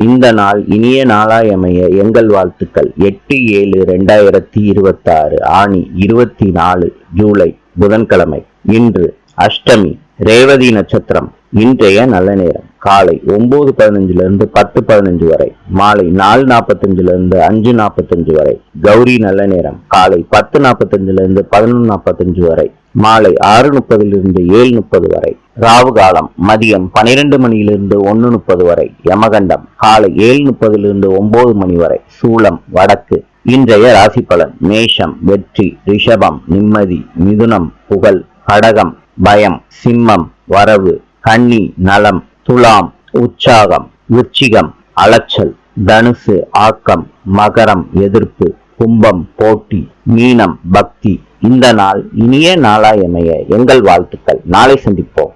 இந்த நாள் இனிய நாளாயமைய எங்கள் வாழ்த்துக்கள். 8/7/2026 ஆணி 24 ஜூலை புதன்கிழமை. இன்று அஷ்டமி, ரேவதி நட்சத்திரம். இன்றைய நல்ல நேரம் காலை 9:15 10:15 வரை, மாலை 4:45 5:45 வரை. கௌரி நல்ல நேரம் காலை 10:45 11:45 வரை, மாலை 6:30 7:30 வரை. ராவு காலம் மதியம் 12 மணியிலிருந்து 1:30 வரை. யமகண்டம் காலை 7:30 9 மணி வரை. சூலம் வடக்கு. இன்றைய ராசி பலன். மேஷம் வெற்றி, ரிஷபம் நிம்மதி, மிதுனம் புகழ், கடகம் பயம், சிம்மம் வரவு, கன்னி நலம், துலாம் உற்சாகம், விருச்சிகம் அலைச்சல், தனுசு ஆக்கம், மகரம் எதிர்ப்பு, கும்பம் போட்டி, மீனம் பக்தி. இந்த நாள் இனிய நாளாயமைய எங்கள் வாழ்த்துக்கள். நாளை சந்திப்போம்.